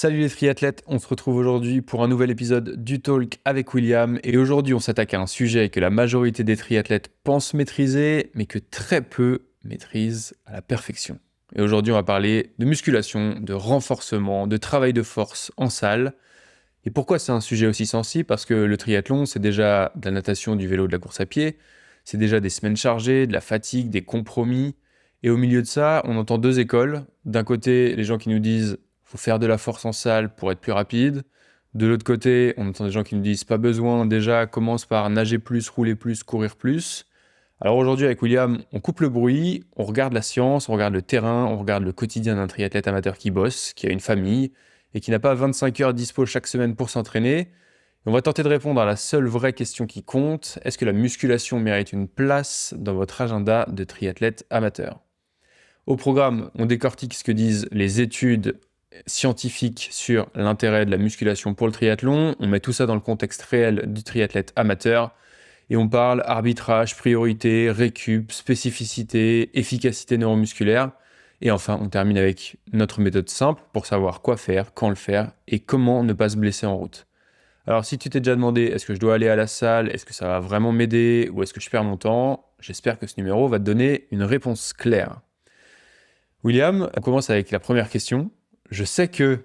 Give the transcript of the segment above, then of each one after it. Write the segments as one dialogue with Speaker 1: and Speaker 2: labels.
Speaker 1: Salut les triathlètes, on se retrouve aujourd'hui pour un nouvel épisode du Talk avec William et aujourd'hui on s'attaque à un sujet que la majorité des triathlètes pensent maîtriser mais que très peu maîtrisent à la perfection. Et aujourd'hui on va parler de musculation, de renforcement, de travail de force en salle. Et pourquoi c'est un sujet aussi sensible? Parce que le triathlon c'est déjà de la natation, du vélo, de la course à pied, c'est déjà des semaines chargées, de la fatigue, des compromis. Et au milieu de ça, on entend deux écoles. D'un côté, les gens qui nous disent faut faire de la force en salle pour être plus rapide. De l'autre côté, on entend des gens qui nous disent pas besoin, déjà commence par nager plus, rouler plus, courir plus. Alors aujourd'hui avec William, on coupe le bruit, on regarde la science, on regarde le terrain, on regarde le quotidien d'un triathlète amateur qui bosse, qui a une famille et qui n'a pas 25 heures dispo chaque semaine pour s'entraîner. Et on va tenter de répondre à la seule vraie question qui compte, est-ce que la musculation mérite une place dans votre agenda de triathlète amateur? Au programme, on décortique ce que disent les études scientifiques sur l'intérêt de la musculation pour le triathlon, on met tout ça dans le contexte réel du triathlète amateur, et on parle arbitrage, priorité, récup, spécificité, efficacité neuromusculaire, et enfin on termine avec notre méthode simple pour savoir quoi faire, quand le faire, et comment ne pas se blesser en route. Alors si tu t'es déjà demandé est-ce que je dois aller à la salle, est-ce que ça va vraiment m'aider, ou est-ce que je perds mon temps, j'espère que ce numéro va te donner une réponse claire. William, on commence avec la première question. Je sais que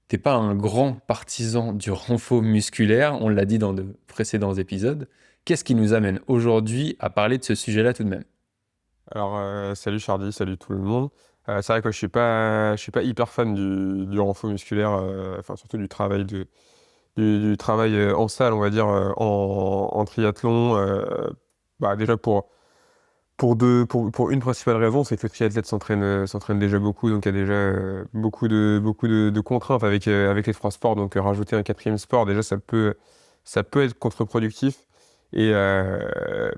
Speaker 1: t'es pas un grand partisan du renfort musculaire, on l'a dit dans de précédents épisodes. Qu'est-ce qui nous amène aujourd'hui à parler de ce sujet-là tout de même?
Speaker 2: Alors, salut Chardy, salut tout le monde. C'est vrai que je suis pas hyper fan du renfort musculaire, enfin surtout du travail en salle, on va dire, en triathlon. Déjà pour une principale raison, c'est que le triathlète s'entraîne déjà beaucoup, donc il y a déjà beaucoup de contraintes avec les trois sports. Donc rajouter un quatrième sport, déjà ça peut être contre-productif. Et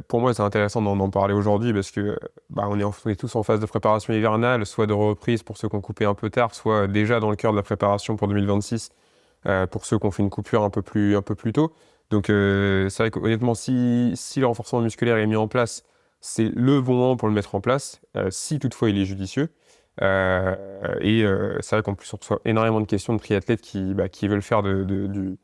Speaker 2: pour moi, c'est intéressant d'en parler aujourd'hui parce que on est tous en phase de préparation hivernale, soit de reprise pour ceux qui ont coupé un peu tard, soit déjà dans le cœur de la préparation pour 2026 pour ceux qui ont fait une coupure un peu plus tôt. Donc c'est vrai qu'honnêtement, si le renforcement musculaire est mis en place, c'est le bon moment pour le mettre en place, si toutefois il est judicieux. C'est vrai qu'en plus, on reçoit énormément de questions de triathlètes qui veulent faire du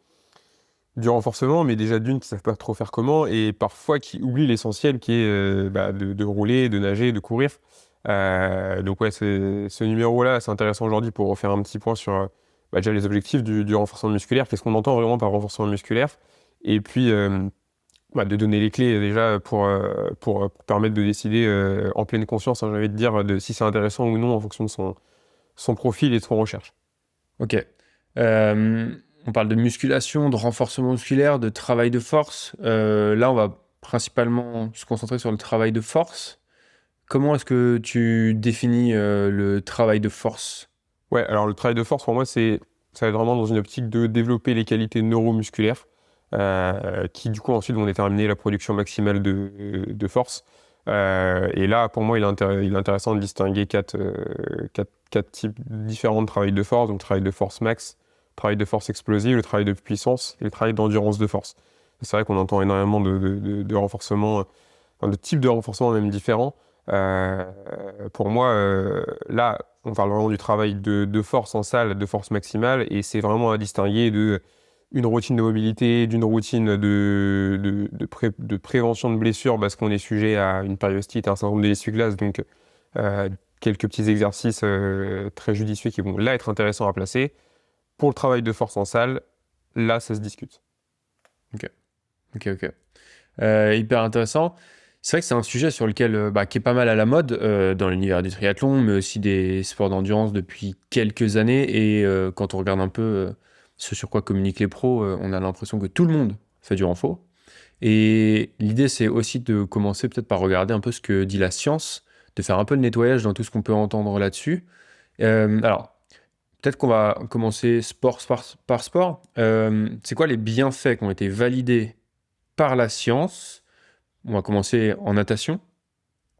Speaker 2: renforcement, mais déjà d'une, qui ne savent pas trop faire comment, et parfois qui oublient l'essentiel qui est de rouler, de nager, de courir. Donc ouais, ce numéro-là, c'est intéressant aujourd'hui pour refaire un petit point sur déjà les objectifs du renforcement musculaire, qu'est-ce qu'on entend vraiment par renforcement musculaire, et puis de donner les clés déjà pour permettre de décider en pleine conscience, hein, j'ai envie de dire, de si c'est intéressant ou non en fonction de son profil et de son recherche.
Speaker 1: Ok. Euh, on parle de musculation, de renforcement musculaire, de travail de force. Là, on va principalement se concentrer sur le travail de force. Comment est-ce que tu définis le travail de force?
Speaker 2: Ouais, alors le travail de force pour moi, ça va être vraiment dans une optique de développer les qualités neuromusculaires qui du coup ensuite vont déterminer la production maximale de force. Et là, pour moi, il est intéressant de distinguer quatre types différents de travail de force. Donc travail de force max, travail de force explosive, le travail de puissance et le travail d'endurance de force. C'est vrai qu'on entend énormément de renforcement, enfin, de types de renforcement même différents. Euh, pour moi, là, on parle vraiment du travail de force en salle, de force maximale, et c'est vraiment à distinguer de une routine de mobilité, d'une routine de prévention de blessures, parce qu'on est sujet à une périostite, à un syndrome de l'essuie-glace, donc euh, quelques petits exercices très judicieux qui vont là être intéressants à placer. Pour le travail de force en salle, là, ça se discute.
Speaker 1: Ok, ok. Hyper intéressant. C'est vrai que c'est un sujet sur lequel, qui est pas mal à la mode dans l'univers du triathlon, mais aussi des sports d'endurance depuis quelques années. Et quand on regarde un peu ce sur quoi communiquent les pros, on a l'impression que tout le monde fait du renfort. Et l'idée, c'est aussi de commencer peut-être par regarder un peu ce que dit la science, de faire un peu de nettoyage dans tout ce qu'on peut entendre là-dessus. Alors, peut-être qu'on va commencer sport par sport. C'est quoi les bienfaits qui ont été validés par la science? On va commencer en natation.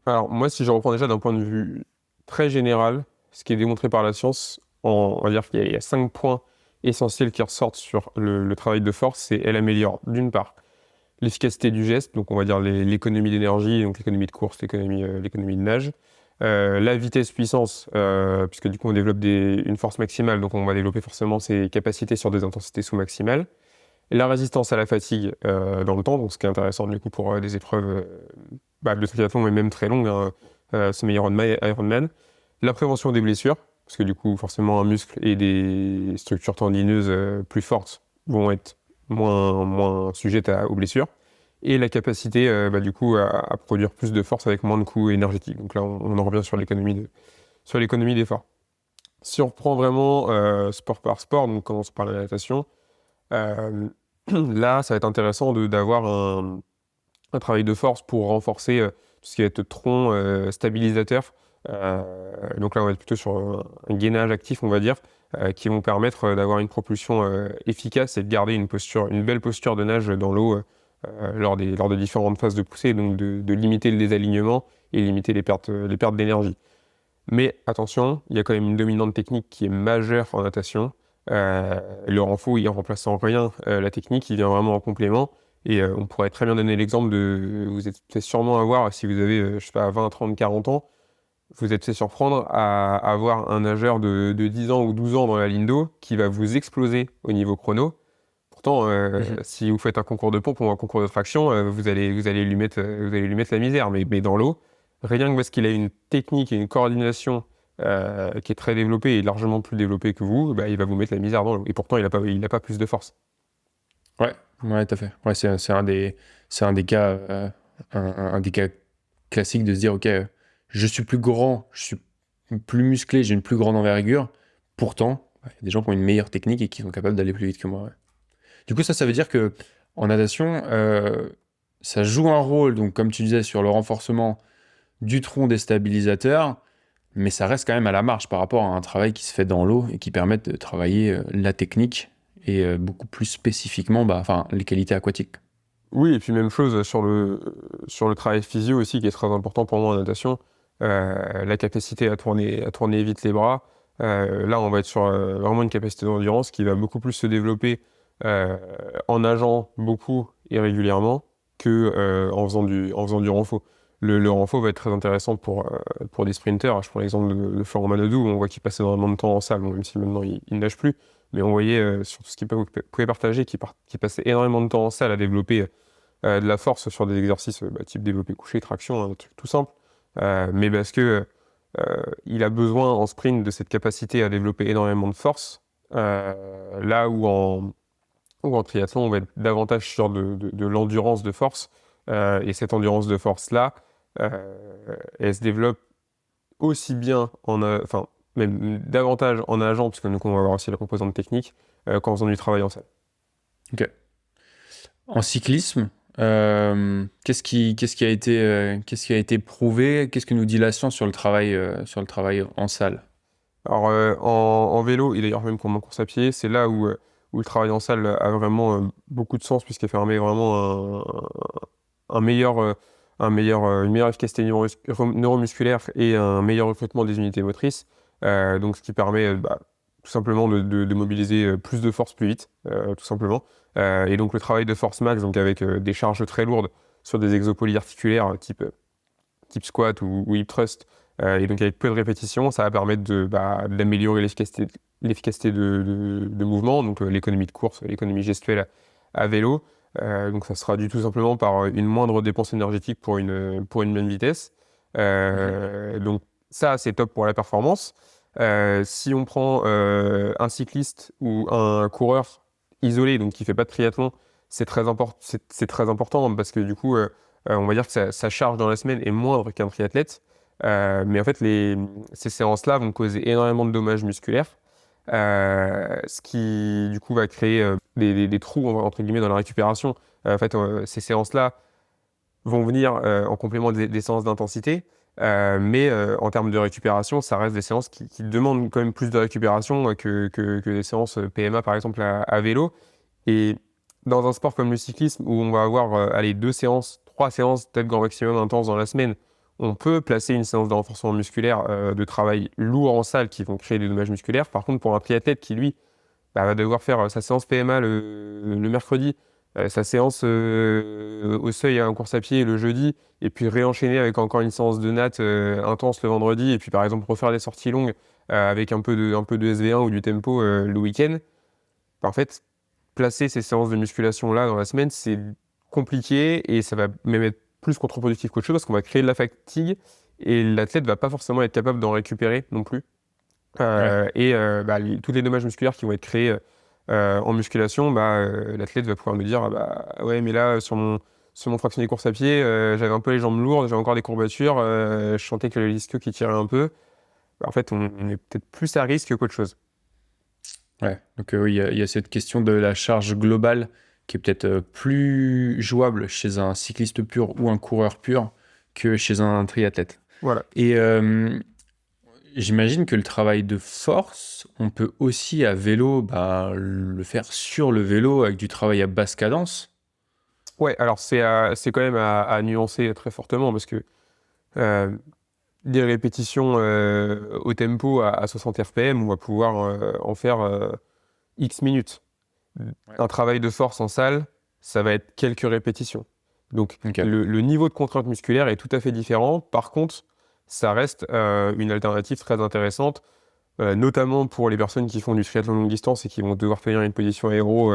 Speaker 2: Alors, moi, si je reprends déjà d'un point de vue très général, ce qui est démontré par la science, on va dire qu'il y a 5 points essentiels qui ressortent sur le travail de force. C'est elle améliore, d'une part, l'efficacité du geste, donc on va dire l'économie d'énergie, donc l'économie de course, l'économie de nage. la vitesse puissance, puisque du coup on développe une force maximale, donc on va développer forcément ses capacités sur des intensités sous-maximales. La résistance à la fatigue dans le temps, donc ce qui est intéressant du coup pour des épreuves de triathlon, mais même très longues, hein, semi-Ironman. La prévention des blessures, parce que du coup forcément un muscle et des structures tendineuses plus fortes vont être moins sujettes aux blessures. Et la capacité du coup à produire plus de force avec moins de coûts énergétiques. Donc là on en revient sur l'économie d'effort. Si on reprend vraiment sport par sport, donc on commence par la natation, là ça va être intéressant d'avoir un travail de force pour renforcer tout ce qui va être tronc stabilisateur. Donc là on va être plutôt sur un gainage actif, on va dire, qui vont permettre d'avoir une propulsion efficace et de garder une belle posture de nage dans l'eau lors de différentes phases de poussée, donc de limiter le désalignement et limiter les pertes d'énergie. Mais attention, il y a quand même une dominante technique qui est majeure en natation. Le renfort, il ne remplace en rien la technique, il vient vraiment en complément. Et on pourrait très bien donner l'exemple vous êtes fait sûrement avoir, si vous avez, je sais pas, 20, 30, 40 ans, vous êtes fait surprendre à avoir un nageur de 10 ans ou 12 ans dans la ligne d'eau qui va vous exploser au niveau chrono. Pourtant, si vous faites un concours de pompe ou un concours de traction, vous allez lui mettre la misère. Mais dans l'eau, rien que parce qu'il a une technique et une coordination qui est très développée et largement plus développée que vous, il va vous mettre la misère dans l'eau. Et pourtant, il n'a pas plus de force.
Speaker 1: Ouais, tout à fait. Ouais, c'est un des cas, un des cas classiques de se dire, ok, je suis plus grand, je suis plus musclé, j'ai une plus grande envergure. Pourtant, il y a des gens qui ont une meilleure technique et qui sont capables d'aller plus vite que moi. Ouais. Du coup, ça veut dire que en natation, ça joue un rôle, donc comme tu disais, sur le renforcement du tronc des stabilisateurs, mais ça reste quand même à la marge par rapport à un travail qui se fait dans l'eau et qui permet de travailler la technique et beaucoup plus spécifiquement les qualités aquatiques.
Speaker 2: Oui, et puis même chose sur le travail physio aussi, qui est très important pour moi en natation. La capacité à tourner vite les bras. Là, on va être sur vraiment une capacité d'endurance qui va beaucoup plus se développer en nageant beaucoup et régulièrement que en faisant du renfo. Le renfo va être très intéressant pour des sprinters. Je prends l'exemple de Florent Manodou, où on voit qu'il passe énormément de temps en salle, bon, même si maintenant il ne nage plus. Mais on voyait sur tout ce qu'il pouvait partager qu'il passait énormément de temps en salle à développer de la force sur des exercices type développé couché, traction, un truc tout simple. Mais parce que il a besoin en sprint de cette capacité à développer énormément de force, là où en triathlon, on va être davantage sur de l'endurance de force. Et cette endurance de force-là, elle se développe aussi bien enfin, même davantage en nageant, puisque nous, on va avoir aussi la composante technique, qu'en faisant du travail en salle.
Speaker 1: Ok. En cyclisme, qu'est-ce qui a été prouvé? Qu'est-ce que nous dit la science sur le travail en salle?
Speaker 2: Alors, en vélo, et d'ailleurs même pour ma course à pied, c'est là où le travail en salle a vraiment beaucoup de sens, puisqu'il permet vraiment une meilleure efficacité neuromusculaire et un meilleur recrutement des unités motrices. Donc, ce qui permet tout simplement de mobiliser plus de force plus vite, tout simplement. Et donc, le travail de force max, donc avec des charges très lourdes sur des exos polyarticulaires type squat ou hip thrust, et donc avec peu de répétitions, ça va permettre d'améliorer l'efficacité de mouvement, donc l'économie de course, l'économie gestuelle à vélo. Donc ça se traduit tout simplement par une moindre dépense énergétique pour une même vitesse. Donc ça, c'est top pour la performance. Si on prend un cycliste ou un coureur isolé, donc qui fait pas de triathlon, c'est très important parce que du coup, on va dire que sa charge dans la semaine est moindre qu'un triathlète. Mais en fait, ces séances-là vont causer énormément de dommages musculaires, ce qui du coup va créer des trous entre guillemets dans la récupération. En fait, ces séances-là vont venir en complément des séances d'intensité, mais en termes de récupération, ça reste des séances qui demandent quand même plus de récupération que des séances PMA par exemple à vélo. Et dans un sport comme le cyclisme, où on va avoir 3 séances, peut-être grand maximum intenses dans la semaine, on peut placer une séance de renforcement musculaire de travail lourd en salle qui vont créer des dommages musculaires. Par contre, pour un triathlète qui, lui, va devoir faire sa séance PMA le mercredi, sa séance au seuil en course à pied le jeudi, et puis réenchaîner avec encore une séance de natte intense le vendredi, et puis par exemple refaire des sorties longues avec un peu de SV1 ou du tempo le week-end, bah, en fait, placer ces séances de musculation-là dans la semaine, c'est compliqué et ça va même être plus contre-productif qu'autre chose parce qu'on va créer de la fatigue et l'athlète va pas forcément être capable d'en récupérer non plus.
Speaker 1: Ouais.
Speaker 2: Tous les dommages musculaires qui vont être créés en musculation, l'athlète va pouvoir me dire ah bah ouais mais là sur mon fractionné course à pied, j'avais un peu les jambes lourdes, j'avais encore des courbatures, je sentais que le ischio qui tirait un peu. Bah, en fait, on est peut-être plus à risque qu'autre chose.
Speaker 1: Ouais, donc oui, il y a cette question de la charge globale qui est peut-être plus jouable chez un cycliste pur ou un coureur pur que chez un triathlète.
Speaker 2: Voilà.
Speaker 1: Et j'imagine que le travail de force, on peut aussi à vélo le faire sur le vélo avec du travail à basse cadence.
Speaker 2: Ouais, alors c'est quand même à nuancer très fortement parce que euh, des répétitions au tempo à 60 RPM, on va pouvoir en faire X minutes.
Speaker 1: Ouais.
Speaker 2: Un travail de force en salle, ça va être quelques répétitions. Donc
Speaker 1: Ok.
Speaker 2: le niveau de contrainte musculaire est tout à fait différent. Par contre, ça reste une alternative très intéressante, notamment pour les personnes qui font du triathlon longue distance et qui vont devoir tenir une position aéro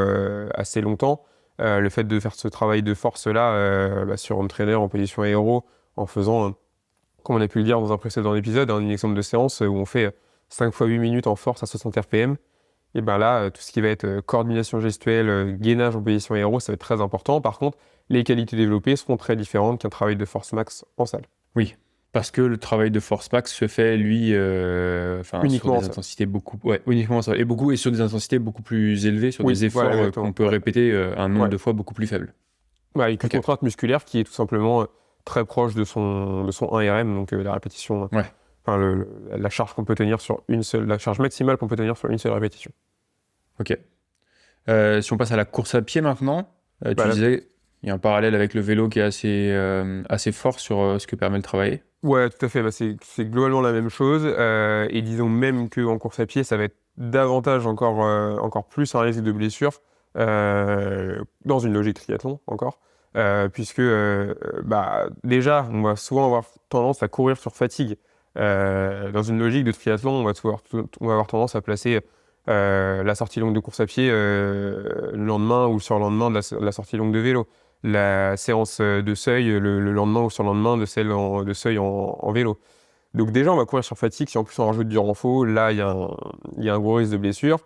Speaker 2: assez longtemps. Le fait de faire ce travail de force-là sur un trainer en position aéro, en faisant comme on a pu le dire dans un précédent épisode, un exemple de séance où on fait 5 fois 8 minutes en force à 60 RPM, et bien là, tout ce qui va être coordination gestuelle, gainage en position aéro, ça va être très important. Par contre, les qualités développées seront très différentes qu'un travail de force max en salle.
Speaker 1: Oui, parce que le travail de force max se fait, lui, sur
Speaker 2: Uniquement en
Speaker 1: des
Speaker 2: salle.
Speaker 1: intensités uniquement ça, et sur des intensités beaucoup plus élevées, sur
Speaker 2: Oui,
Speaker 1: des
Speaker 2: voilà,
Speaker 1: efforts qu'on
Speaker 2: exactement.
Speaker 1: peut
Speaker 2: Ouais.
Speaker 1: répéter un nombre
Speaker 2: Ouais.
Speaker 1: de fois beaucoup plus faible.
Speaker 2: Ouais, avec une
Speaker 1: Ok,
Speaker 2: contrainte musculaire qui est tout simplement très proche de son 1 RM, donc la répétition,
Speaker 1: ouais,
Speaker 2: la charge qu'on peut tenir sur une seule, la charge maximale qu'on peut tenir sur une seule répétition.
Speaker 1: ok. Si on passe à la course à pied maintenant, tu
Speaker 2: Bah,
Speaker 1: disais, il y a un parallèle avec le vélo qui est assez fort sur ce que permet le travail.
Speaker 2: Ouais, tout à fait. Bah, c'est globalement la même chose. Et disons même qu'en course à pied, ça va être davantage encore plus un risque de blessure dans une logique triathlon encore. Puisque déjà, on va souvent avoir tendance à courir sur fatigue. Dans une logique de triathlon, on va avoir tendance à placer la sortie longue de course à pied le lendemain ou le surlendemain de la sortie longue de vélo, la séance de seuil le lendemain ou surlendemain de celle de seuil en vélo. Donc déjà, on va courir sur fatigue. Si en plus on rajoute du renfort, là, il y a un gros risque de blessure.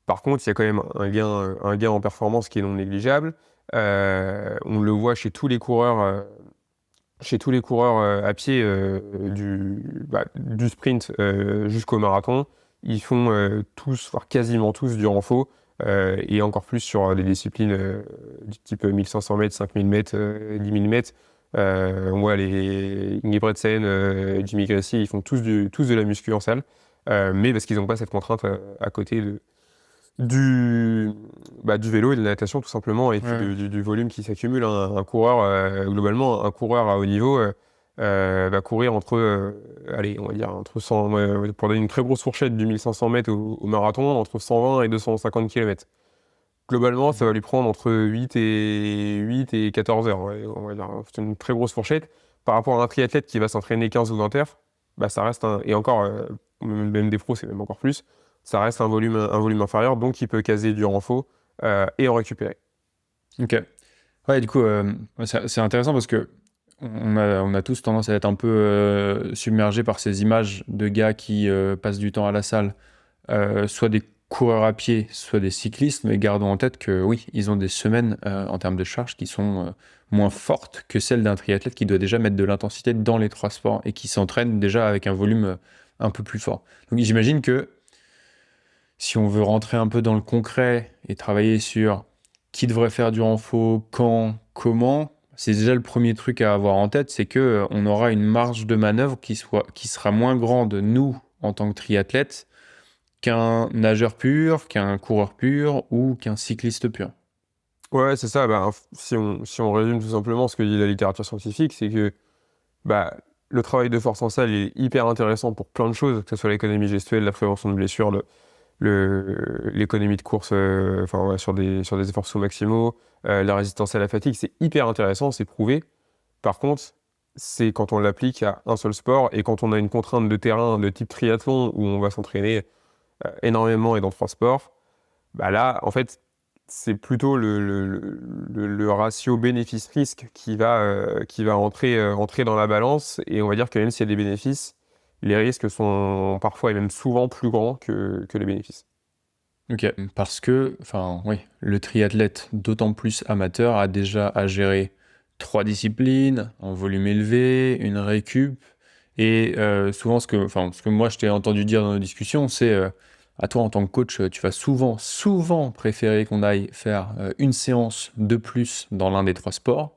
Speaker 2: Par contre, il y a quand même un gain en performance qui est non négligeable. On le voit chez tous les coureurs à pied du sprint jusqu'au marathon. Ils font tous, voire quasiment tous, du renfort. Et encore plus sur des disciplines du type 1500 mètres, 5000 mètres, 10 000 mètres. On voit les Ingebrigtsen, Jimmy Gracie, ils font tous de la muscu en salle. Mais parce qu'ils n'ont pas cette contrainte à côté du vélo et de la natation tout simplement, et puis
Speaker 1: Ouais.
Speaker 2: du volume qui s'accumule. Un coureur, globalement, un coureur à haut niveau va courir allez, on va dire, pour donner une très grosse fourchette du 1500 mètres au marathon, entre 120 et 250 km. Globalement, ça va lui prendre entre 8 et 14 heures. Ouais, on va dire. C'est une très grosse fourchette. Par rapport à un triathlète qui va s'entraîner 15 ou 20 heures, ça reste et encore, même des pros, c'est même encore plus, ça reste un volume inférieur, donc il peut caser du renfort et en récupérer.
Speaker 1: Ok. Ouais, du coup, ouais, c'est intéressant parce que on a tous tendance à être un peu submergés par ces images de gars qui passent du temps à la salle, soit des coureurs à pied, soit des cyclistes, mais gardons en tête que oui, ils ont des semaines en termes de charge qui sont moins fortes que celles d'un triathlète qui doit déjà mettre de l'intensité dans les trois sports et qui s'entraîne déjà avec un volume un peu plus fort. Donc j'imagine que si on veut rentrer un peu dans le concret et travailler sur qui devrait faire du renfort, quand, comment, c'est déjà le premier truc à avoir en tête, c'est que on aura une marge de manœuvre qui sera moins grande, nous, en tant que triathlètes, qu'un nageur pur, qu'un coureur pur ou qu'un cycliste pur.
Speaker 2: Ouais, c'est ça. Si on résume tout simplement ce que dit la littérature scientifique, c'est que bah, le travail de force en salle est hyper intéressant pour plein de choses, que ce soit l'économie gestuelle, la prévention de blessures, l'économie de course sur des efforts sous-maximaux, la résistance à la fatigue, c'est hyper intéressant, c'est prouvé. Par contre, c'est quand on l'applique à un seul sport et quand on a une contrainte de terrain de type triathlon où on va s'entraîner énormément et dans 3 sports, bah là, en fait, c'est plutôt le ratio bénéfice-risque qui va entrer dans la balance. Et on va dire que même s'il y a des bénéfices, les risques sont parfois et même souvent plus grands que les bénéfices.
Speaker 1: Ok, parce que, enfin, oui, le triathlète, d'autant plus amateur, a déjà à gérer 3 disciplines, un volume élevé, une récup, et souvent, ce que moi je t'ai entendu dire dans nos discussions, c'est à toi en tant que coach, tu vas souvent préférer qu'on aille faire une séance de plus dans l'un des 3 sports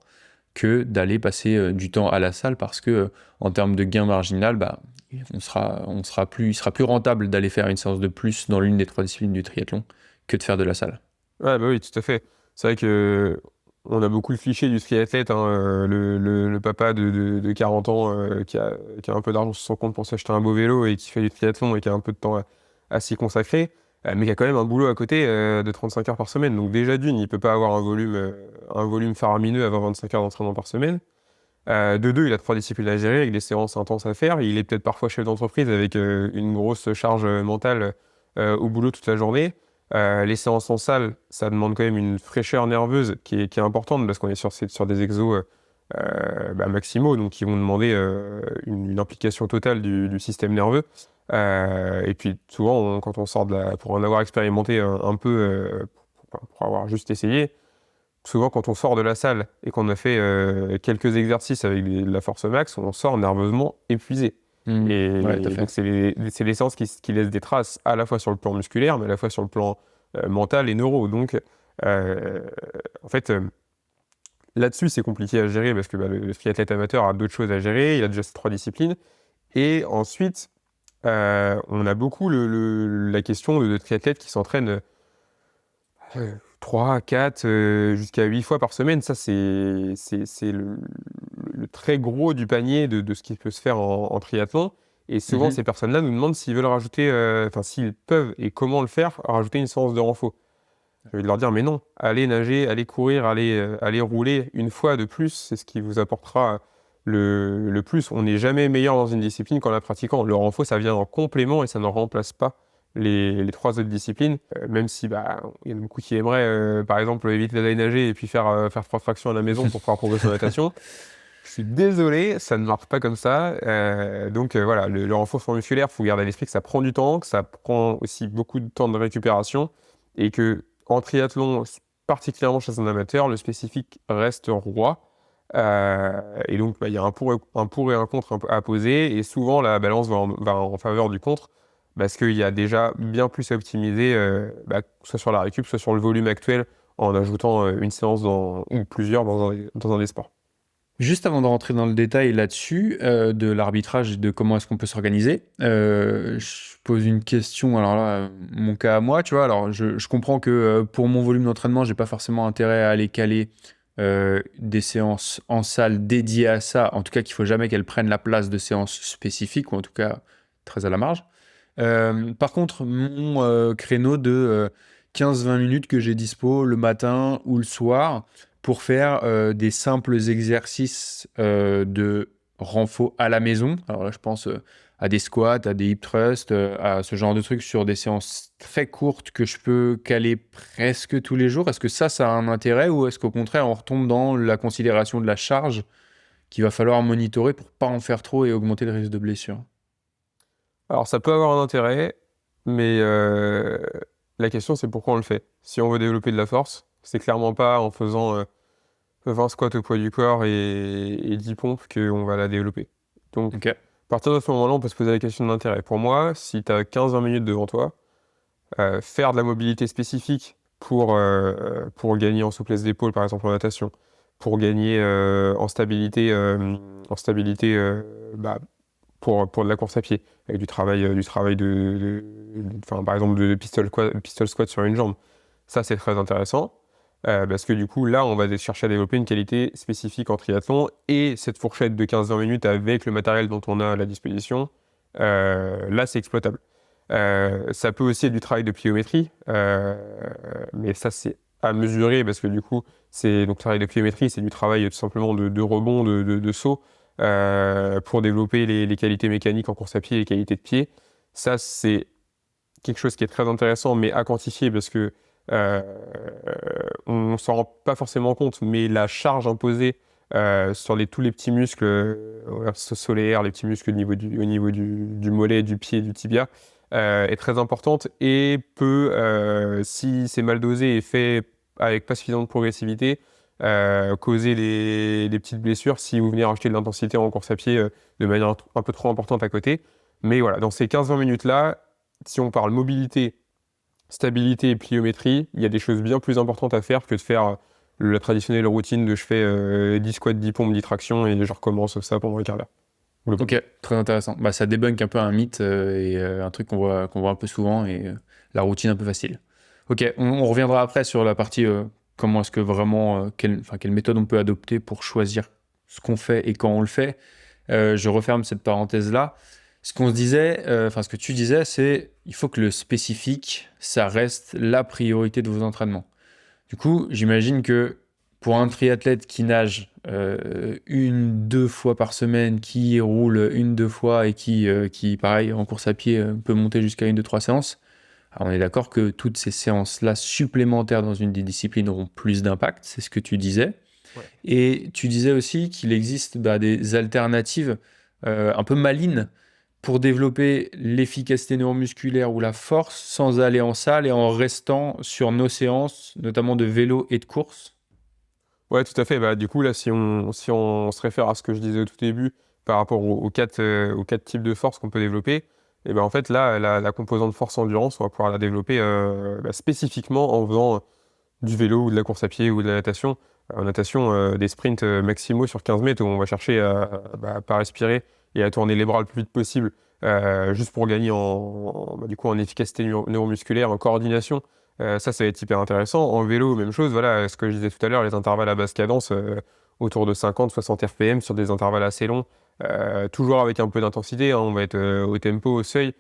Speaker 1: que d'aller passer du temps à la salle parce que en termes de gain marginal, bah, il sera plus rentable d'aller faire une séance de plus dans l'une des 3 disciplines du triathlon que de faire de la salle.
Speaker 2: Ouais, bah oui, tout à fait. C'est vrai que on a beaucoup le cliché du triathlète, hein, le papa de 40 ans qui a un peu d'argent sur son compte pour s'acheter un beau vélo et qui fait du triathlon et qui a un peu de temps à s'y consacrer, mais qui a quand même un boulot à côté de 35 heures par semaine. Donc déjà d'une, il peut pas avoir un volume faramineux avant 25 heures d'entraînement par semaine. De deux, il a 3 disciplines à gérer avec des séances intenses à faire. Il est peut-être parfois chef d'entreprise avec une grosse charge mentale au boulot toute la journée. Les séances en salle, ça demande quand même une fraîcheur nerveuse qui est importante parce qu'on est sur des exos maximaux, donc qui vont demander une implication totale du système nerveux. Et puis souvent, quand on sort pour en avoir expérimenté un peu, pour avoir juste essayé, souvent quand on sort de la salle et qu'on a fait quelques exercices avec de la force max, on sort nerveusement épuisé.
Speaker 1: Ouais, tout à
Speaker 2: Et
Speaker 1: fait.
Speaker 2: donc c'est les séances qui laissent des traces à la fois sur le plan musculaire, mais à la fois sur le plan mental et neuro. Donc euh, en fait, là-dessus c'est compliqué à gérer parce que le triathlète amateur a d'autres choses à gérer, il a déjà ces 3 disciplines. Et ensuite, on a beaucoup la question de triathlètes qui s'entraînent 3, 4, jusqu'à 8 fois par semaine. Ça, c'est le très gros du panier de ce qui peut se faire en triathlon. Et souvent,
Speaker 1: Mhm.
Speaker 2: ces personnes-là nous demandent s'ils veulent rajouter, enfin, s'ils peuvent et comment le faire, rajouter une séance de renfort. Je vais leur dire, mais non, allez nager, allez courir, allez rouler une fois de plus, c'est ce qui vous apportera le plus. On n'est jamais meilleur dans une discipline qu'en la pratiquant. Le renfort, ça vient en complément et ça ne remplace pas les 3 autres disciplines. Même si il y en a beaucoup qui aimeraient, par exemple, éviter d'aller nager et puis faire 3 fractions à la maison pour pouvoir progresser en natation. Je suis désolé, ça ne marche pas comme ça. Donc voilà, le renforcement musculaire, il faut garder à l'esprit que ça prend du temps, que ça prend aussi beaucoup de temps de récupération et que en triathlon, particulièrement chez un amateur, le spécifique reste roi. Et donc, il y a un pour et un contre à poser. Et souvent, la balance va en faveur du contre parce qu'il y a déjà bien plus à optimiser, soit sur la récup, soit sur le volume actuel, en ajoutant une séance ou plusieurs dans un des sports.
Speaker 1: Juste avant de rentrer dans le détail là-dessus, de l'arbitrage et de comment est-ce qu'on peut s'organiser, je pose une question, alors là, mon cas à moi, tu vois, alors je comprends que pour mon volume d'entraînement, j'ai pas forcément intérêt à aller caler des séances en salle dédiées à ça, en tout cas qu'il faut jamais qu'elles prennent la place de séances spécifiques, ou en tout cas très à la marge. Par contre, mon créneau de 15-20 minutes que j'ai dispo le matin ou le soir pour faire des simples exercices de renfort à la maison. Alors là, je pense à des squats, à des hip thrusts, à ce genre de trucs sur des séances très courtes que je peux caler presque tous les jours. Est-ce que ça a un intérêt ou est-ce qu'au contraire, on retombe dans la considération de la charge qu'il va falloir monitorer pour pas en faire trop et augmenter le risque de blessure?
Speaker 2: Alors, ça peut avoir un intérêt, mais la question, c'est pourquoi on le fait. Si on veut développer de la force, c'est clairement pas en faisant 20 squats au poids du corps et 10 pompes qu'on va la développer. Donc,
Speaker 1: Ok.
Speaker 2: à partir de ce moment-là, on peut se poser la question de l'intérêt. Pour moi, si tu as 15-20 minutes devant toi, faire de la mobilité spécifique pour gagner en souplesse d'épaule, par exemple en natation, pour gagner en stabilité pour de la course à pied, avec du travail enfin, par exemple de pistol squat sur une jambe. Ça, c'est très intéressant, parce que du coup, là, on va chercher à développer une qualité spécifique en triathlon, et cette fourchette de 15-20 minutes avec le matériel dont on a à la disposition, là, c'est exploitable. Ça peut aussi être du travail de pliométrie, mais ça c'est à mesurer parce que du coup, c'est donc le travail de pliométrie, c'est du travail tout simplement de rebond, de saut pour développer les qualités mécaniques en course à pied, les qualités de pied. Ça c'est quelque chose qui est très intéressant, mais à quantifier parce que euh, on s'en rend pas forcément compte, mais la charge imposée sur tous les petits muscles solaires, les petits muscles au niveau du mollet, du pied, du tibia, est très importante et peut, si c'est mal dosé et fait avec pas suffisamment de progressivité, causer des petites blessures si vous venez rajouter de l'intensité en course à pied de manière un peu trop importante à côté. Mais voilà, dans ces 15-20 minutes-là, si on parle mobilité, stabilité et pliométrie, il y a des choses bien plus importantes à faire que de faire la traditionnelle routine de je fais 10 squats, 10 pompes, 10 tractions et je recommence ça pendant un quart d'heure.
Speaker 1: Ok, très intéressant. Bah, ça débunk un peu un mythe et un truc qu'on voit un peu souvent et la routine un peu facile. Ok, on reviendra après sur la partie comment est-ce que vraiment, quelle méthode on peut adopter pour choisir ce qu'on fait et quand on le fait. Je referme cette parenthèse-là. Ce qu'on se disait, ce que tu disais, c'est il faut que le spécifique, ça reste la priorité de vos entraînements. Du coup, j'imagine que pour un triathlète qui nage une, deux fois par semaine, qui roule une, deux fois et qui pareil, en course à pied, peut monter jusqu'à une, deux, trois séances, alors on est d'accord que toutes ces séances-là supplémentaires dans une des disciplines auront plus d'impact, c'est ce que tu disais.
Speaker 2: Ouais.
Speaker 1: Et tu disais aussi qu'il existe des alternatives un peu malines pour développer l'efficacité neuromusculaire ou la force sans aller en salle et en restant sur nos séances, notamment de vélo et de course.
Speaker 2: Ouais, tout à fait. Bah, du coup, là, si on se réfère à ce que je disais au tout début par rapport aux quatre types de force qu'on peut développer, et ben en fait, là, la composante force-endurance, on va pouvoir la développer spécifiquement en faisant du vélo ou de la course à pied ou de la natation. En natation, des sprints maximaux sur 15 mètres où on va chercher à pas respirer et à tourner les bras le plus vite possible, juste pour gagner du coup, en efficacité neuromusculaire, en coordination. Ça va être hyper intéressant. En vélo, même chose, voilà, ce que je disais tout à l'heure, les intervalles à basse cadence, autour de 50-60 RPM sur des intervalles assez longs, toujours avec un peu d'intensité, hein, on va être au tempo, au seuil,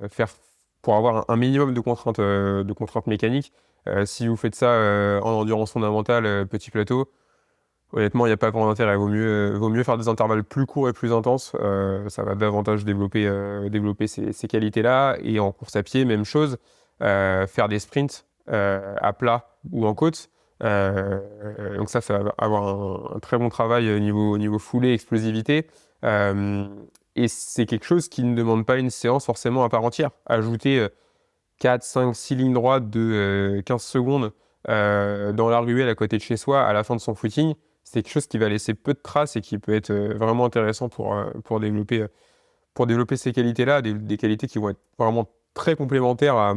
Speaker 2: faire pour avoir un minimum de contraintes mécaniques. Si vous faites ça en endurance fondamentale, petit plateau, honnêtement, il n'y a pas grand intérêt. Vaut mieux faire des intervalles plus courts et plus intenses. Ça va davantage développer ces qualités-là. Et en course à pied, même chose. Faire des sprints à plat ou en côte. Donc ça va avoir un très bon travail au niveau foulée, explosivité. Euh, et c'est quelque chose qui ne demande pas une séance forcément à part entière. Ajouter 4, 5, 6 lignes droites de 15 secondes dans la ruelle à côté de chez soi à la fin de son footing, c'est quelque chose qui va laisser peu de traces et qui peut être vraiment intéressant pour développer ces qualités-là, des qualités qui vont être vraiment très complémentaires à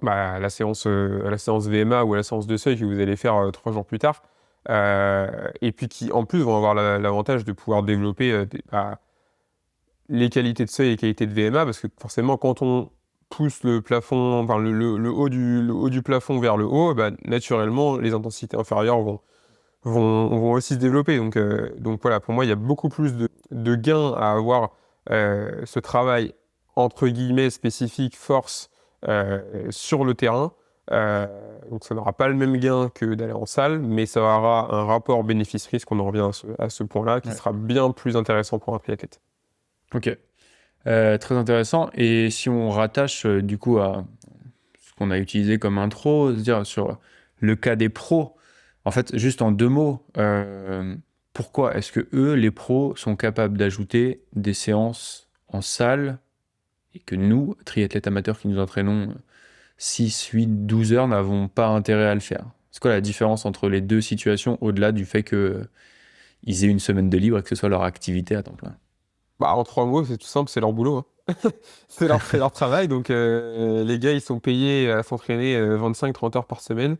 Speaker 2: à la séance VMA ou à la séance de seuil que vous allez faire 3 jours plus tard. Et puis qui, en plus, vont avoir l'avantage de pouvoir développer les qualités de seuil et les qualités de VMA, parce que forcément, quand on pousse le plafond, enfin le haut du plafond vers le haut, bah, naturellement, les intensités inférieures vont aussi se développer. Donc voilà, pour moi, il y a beaucoup plus de gains à avoir ce travail, entre guillemets, spécifique, force, sur le terrain. Donc ça n'aura pas le même gain que d'aller en salle, mais ça aura un rapport bénéfice-risque, on en revient à ce point-là, qui
Speaker 1: Ouais.
Speaker 2: sera bien plus intéressant pour un triathlète.
Speaker 1: Ok. Très intéressant. Et si on rattache du coup à ce qu'on a utilisé comme intro, c'est-à-dire sur le cas des pros, en fait, juste en deux mots, pourquoi est-ce que eux, les pros, sont capables d'ajouter des séances en salle et que nous, triathlètes amateurs qui nous entraînons 6, 8, 12 heures, n'avons pas intérêt à le faire? C'est quoi la différence entre les deux situations au-delà du fait que ils aient une semaine de libre et que ce soit leur activité à temps plein?
Speaker 2: Bah, en 3 mots, c'est tout simple, c'est leur boulot, hein. C'est leur travail. Donc, les gars, ils sont payés à s'entraîner 25-30 heures par semaine.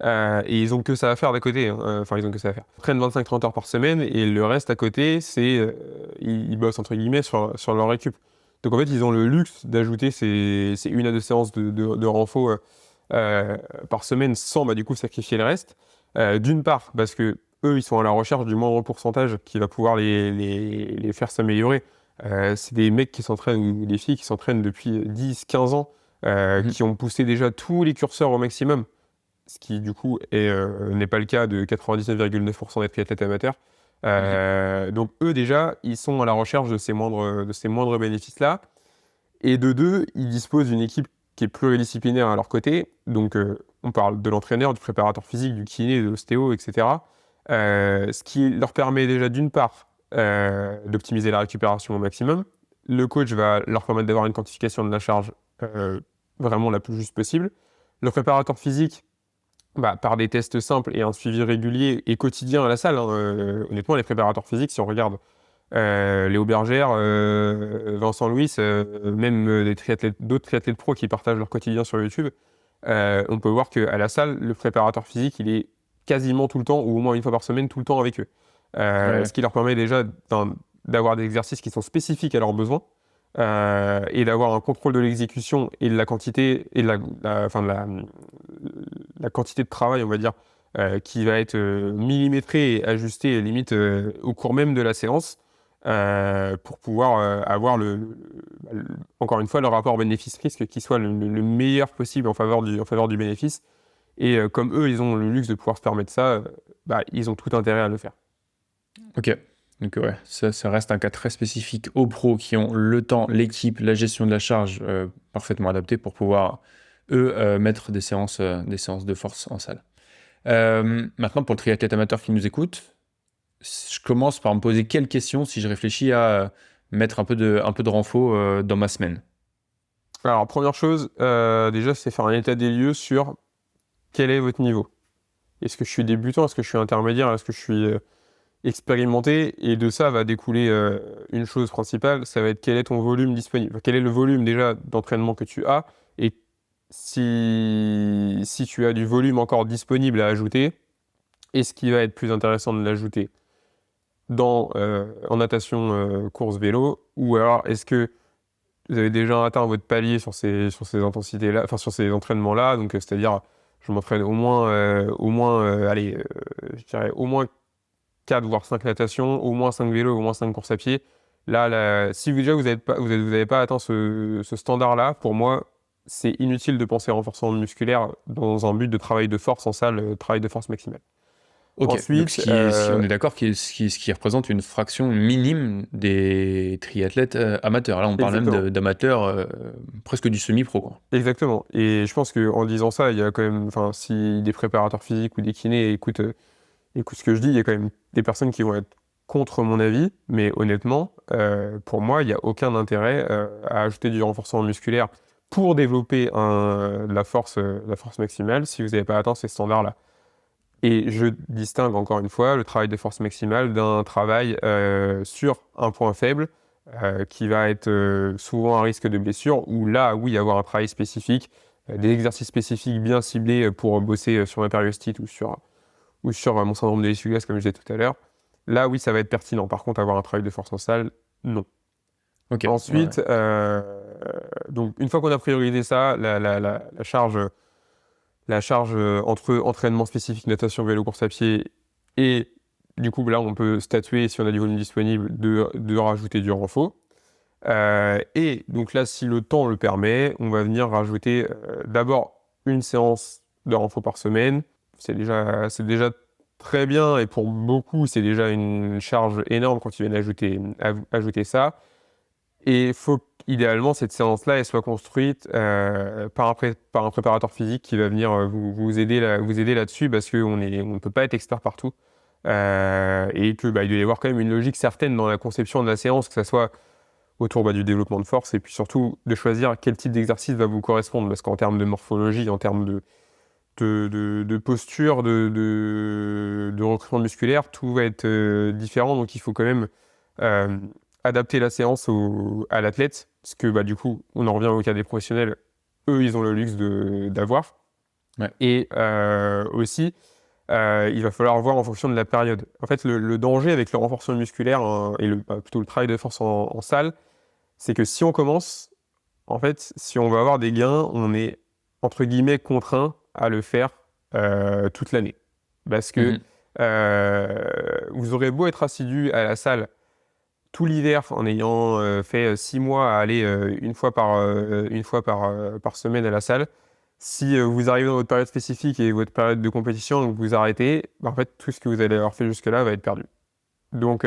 Speaker 2: Et ils ont que ça à faire d'à côté, hein. Enfin, ils ont que ça à faire. Ils prennent 25-30 heures par semaine et le reste à côté, ils bossent entre guillemets sur leur récup. Donc, en fait, ils ont le luxe d'ajouter ces 1 à 2 séances de renfo par semaine sans, du coup, sacrifier le reste. D'une part, parce que eux, ils sont à la recherche du moindre pourcentage qui va pouvoir les faire s'améliorer. C'est des mecs qui s'entraînent, ou des filles qui s'entraînent depuis 10-15 ans, qui ont poussé déjà tous les curseurs au maximum, ce qui du coup n'est pas le cas de 99,9% des triathlètes amateurs. Donc eux déjà, ils sont à la recherche de ces moindres bénéfices-là. Et de deux, ils disposent d'une équipe qui est pluridisciplinaire à leur côté. Donc on parle de l'entraîneur, du préparateur physique, du kiné, de l'ostéo, etc. Ce qui leur permet déjà d'une part d'optimiser la récupération au maximum. Le coach va leur permettre d'avoir une quantification de la charge vraiment la plus juste possible. Le préparateur physique, par des tests simples et un suivi régulier et quotidien à la salle, honnêtement, les préparateurs physiques, si on regarde Léo Bergère, Vincent Louis, même d'autres triathlètes pro qui partagent leur quotidien sur YouTube, on peut voir qu'à la salle, le préparateur physique, il est quasiment tout le temps, ou au moins une fois par semaine, tout le temps avec eux. Ce qui leur permet déjà d'avoir des exercices qui sont spécifiques à leurs besoins, et d'avoir un contrôle de l'exécution et de la quantité et de la quantité de travail, on va dire, qui va être millimétrée et ajustée limite au cours même de la séance, pour pouvoir avoir encore une fois le rapport bénéfice-risque qui soit le meilleur possible en faveur du bénéfice. Et comme eux, ils ont le luxe de pouvoir se permettre ça, ils ont tout intérêt à le faire.
Speaker 1: Ok. Donc ouais, ça reste un cas très spécifique aux pros qui ont le temps, l'équipe, la gestion de la charge parfaitement adaptée pour pouvoir, eux, mettre des séances de force en salle. Maintenant, pour le triathlète amateur qui nous écoute, je commence par me poser quelques questions si je réfléchis à mettre un peu de renfort dans ma semaine.
Speaker 2: Alors, première chose, déjà, c'est faire un état des lieux sur quel est votre niveau. Est-ce que je suis débutant? Est-ce que je suis intermédiaire? Est-ce que je suis expérimenté? Et de ça va découler une chose principale, ça va être quel est ton volume disponible. Quel est le volume déjà d'entraînement que tu as? Et si tu as du volume encore disponible à ajouter, est-ce qu'il va être plus intéressant de l'ajouter en natation, course, vélo? Ou alors est-ce que vous avez déjà atteint votre palier sur ces intensités-là, enfin sur ces entraînements-là, donc c'est-à-dire je m'entraîne je dirais au moins 4 voire 5 natations, au moins 5 vélos, au moins 5 courses à pied. Là, si déjà vous n'avez pas atteint ce standard-là, pour moi, c'est inutile de penser renforcement musculaire dans un but de travail de force en salle, travail de force maximale.
Speaker 1: Ok, donc
Speaker 2: Ensuite,
Speaker 1: on est d'accord ce qui représente une fraction minime des triathlètes amateurs. Là, on parle
Speaker 2: exactement.
Speaker 1: même d'amateurs presque du semi-pro, quoi.
Speaker 2: Exactement. Et je pense qu'en disant ça, il y a quand même, enfin, si des préparateurs physiques ou des kinés écoutent ce que je dis, il y a quand même des personnes qui vont être contre mon avis, mais honnêtement, pour moi, il n'y a aucun intérêt à ajouter du renforcement musculaire pour développer la force maximale si vous n'avez pas atteint ces standards-là. Et je distingue encore une fois le travail de force maximale d'un travail sur un point faible qui va être souvent un risque de blessure, où là, oui, avoir un travail spécifique, des exercices spécifiques bien ciblés pour bosser sur ma périostite ou sur mon syndrome de l'essuie-glace, comme je disais tout à l'heure. Là, oui, ça va être pertinent. Par contre, avoir un travail de force en salle, non.
Speaker 1: Ok.
Speaker 2: Ensuite,
Speaker 1: Ouais.
Speaker 2: donc une fois qu'on a priorisé ça, la charge entre entraînement spécifique, natation, vélo, course à pied, et du coup, là, on peut statuer si on a du volume disponible de rajouter du renfort. Et donc là, si le temps le permet, on va venir rajouter d'abord une séance de renfort par semaine. C'est déjà très bien, et pour beaucoup, c'est déjà une charge énorme quand ils viennent ajouter ça. Et il faut idéalement cette séance-là elle soit construite par un préparateur physique qui va venir vous aider là-dessus, parce qu'on ne peut pas être expert partout. Et que il doit y avoir quand même une logique certaine dans la conception de la séance, que ça soit autour du développement de force, et puis surtout de choisir quel type d'exercice va vous correspondre, parce qu'en termes de morphologie, en termes de posture, de recrutement musculaire, tout va être différent, donc il faut quand même euh, adapter la séance à l'athlète, parce que du coup, on en revient au cas des professionnels, eux, ils ont le luxe d'avoir.
Speaker 1: Ouais.
Speaker 2: Et aussi, il va falloir voir en fonction de la période. En fait, le danger avec le renforcement musculaire et plutôt le travail de force en salle, c'est que si on commence, en fait, si on veut avoir des gains, on est, entre guillemets, contraint à le faire toute l'année. Parce que
Speaker 1: Mhm.
Speaker 2: vous aurez beau être assidu à la salle tout l'hiver en ayant fait 6 mois à aller une fois par semaine à la salle, si vous arrivez dans votre période spécifique et votre période de compétition, donc vous arrêtez, bah, en fait, tout ce que vous allez avoir fait jusque-là va être perdu. Donc,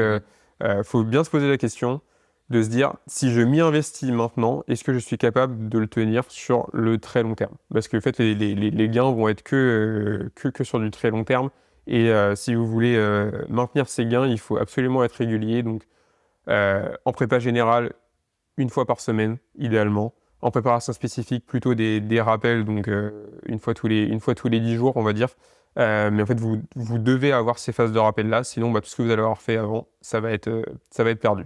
Speaker 2: faut bien se poser la question de se dire, si je m'y investis maintenant, est-ce que je suis capable de le tenir sur le très long terme? Parce que en fait, les gains vont être que sur du très long terme. Et si vous voulez maintenir ces gains, il faut absolument être régulier. Donc, en prépa générale, une fois par semaine, idéalement. En préparation spécifique, plutôt des rappels, donc une fois tous les 10 jours, on va dire. Mais en fait, vous devez avoir ces phases de rappel-là, sinon bah, tout ce que vous allez avoir fait avant, ça va être perdu.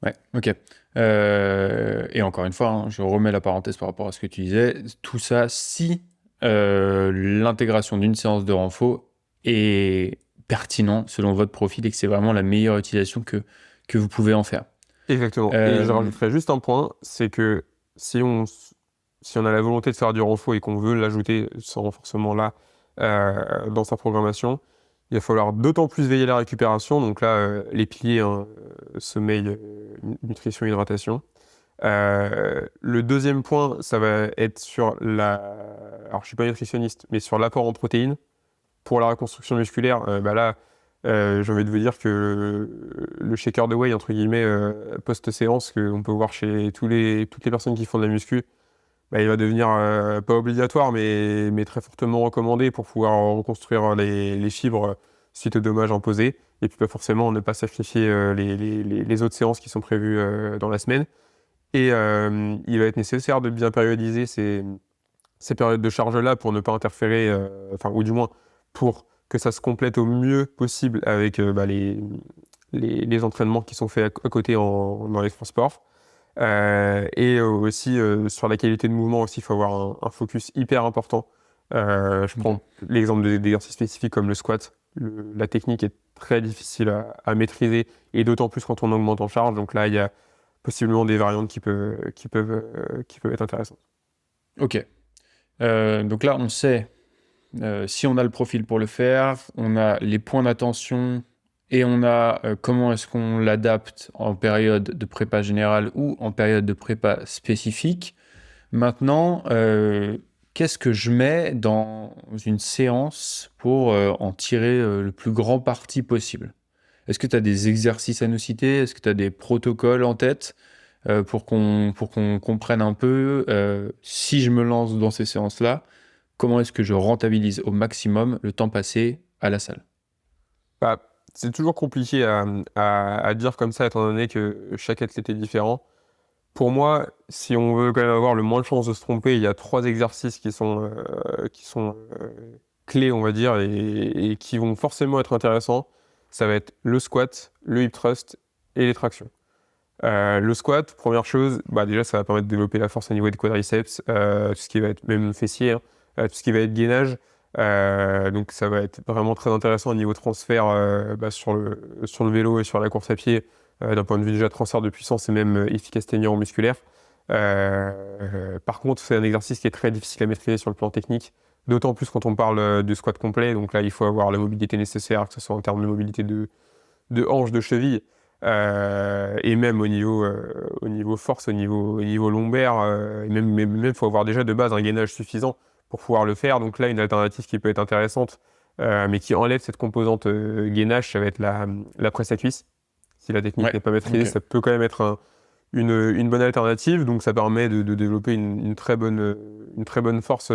Speaker 1: Ouais, ok. Et encore une fois, hein, je remets la parenthèse par rapport à ce que tu disais. Tout ça, si l'intégration d'une séance de renfo est pertinent selon votre profil et que c'est vraiment la meilleure utilisation que vous pouvez en faire.
Speaker 2: Exactement. Et je rajouterais juste un point, c'est que si on a la volonté de faire du renfo et qu'on veut l'ajouter, ce renforcement-là, dans sa programmation, il va falloir d'autant plus veiller à la récupération. Donc là, les piliers, hein, sommeil, nutrition, hydratation. Le deuxième point, ça va être sur alors je suis pas nutritionniste, mais sur l'apport en protéines pour la reconstruction musculaire. Bah là, j'ai envie de vous dire que le shaker de whey, entre guillemets, post-séance, qu'on peut voir chez toutes les personnes qui font de la muscu, bah, il va devenir pas obligatoire, mais très fortement recommandé pour pouvoir reconstruire les fibres suite aux dommages imposés. Et puis pas forcément ne pas sacrifier les autres séances qui sont prévues dans la semaine. Et il va être nécessaire de bien périodiser ces périodes de charge-là pour ne pas interférer, enfin, ou du moins pour que ça se complète au mieux possible avec bah, les entraînements qui sont faits à côté dans les transports. Et aussi sur la qualité de mouvement aussi, il faut avoir un focus hyper important. Je prends l'exemple d'exercices spécifiques comme le squat. La technique est très difficile à maîtriser et d'autant plus quand on augmente en charge. Donc là, il y a possiblement des variantes qui peuvent être intéressantes.
Speaker 1: Ok. Donc là, on sait si on a le profil pour le faire, on a les points d'attention et on a comment est-ce qu'on l'adapte en période de prépa générale ou en période de prépa spécifique. Maintenant, qu'est-ce que je mets dans une séance pour en tirer le plus grand parti possible? Est-ce que tu as des exercices à nous citer? Est-ce que tu as des protocoles en tête pour qu'on comprenne un peu si je me lance dans ces séances-là, comment est-ce que je rentabilise au maximum le temps passé à la salle?
Speaker 2: Bah, c'est toujours compliqué à dire comme ça, étant donné que chaque athlète est différent. Pour moi, si on veut quand même avoir le moins de chances de se tromper, il y a 3 exercices qui sont clés, on va dire, et qui vont forcément être intéressants. Ça va être le squat, le hip thrust et les tractions. Le squat, première chose, bah déjà ça va permettre de développer la force au niveau des quadriceps, tout ce qui va être même fessier, hein, tout ce qui va être gainage. Donc ça va être vraiment très intéressant au niveau transfert bah, sur le vélo et sur la course à pied, d'un point de vue déjà transfert de puissance et même efficacité neuromusculaire. Par contre, c'est un exercice qui est très difficile à maîtriser sur le plan technique, d'autant plus quand on parle du squat complet. Donc là, il faut avoir la mobilité nécessaire, que ce soit en termes de mobilité de hanche, de cheville. Et même au niveau force, au niveau lombaire, et même faut avoir déjà de base un gainage suffisant pour pouvoir le faire. Donc là, une alternative qui peut être intéressante, mais qui enlève cette composante gainage, ça va être la presse à cuisse. Si la technique n'est pas maîtrisée,
Speaker 1: ok.
Speaker 2: ça peut quand même être une bonne alternative. Donc ça permet de développer une très bonne force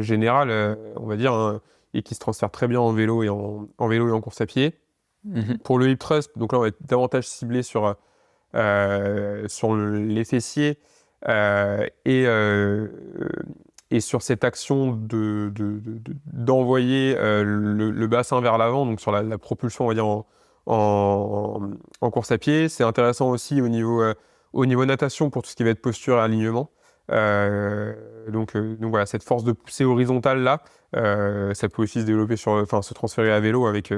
Speaker 2: générale, on va dire, hein, et qui se transfère très bien en vélo et en course à pied.
Speaker 1: Mhm.
Speaker 2: Pour le hip thrust, donc là on va être davantage ciblé sur les fessiers et sur cette action d'envoyer le bassin vers l'avant, donc sur la propulsion, on va dire, en course à pied. C'est intéressant aussi au niveau natation pour tout ce qui va être posture et alignement. Donc voilà, cette force de poussée horizontale là, ça peut aussi se développer se transférer à vélo avec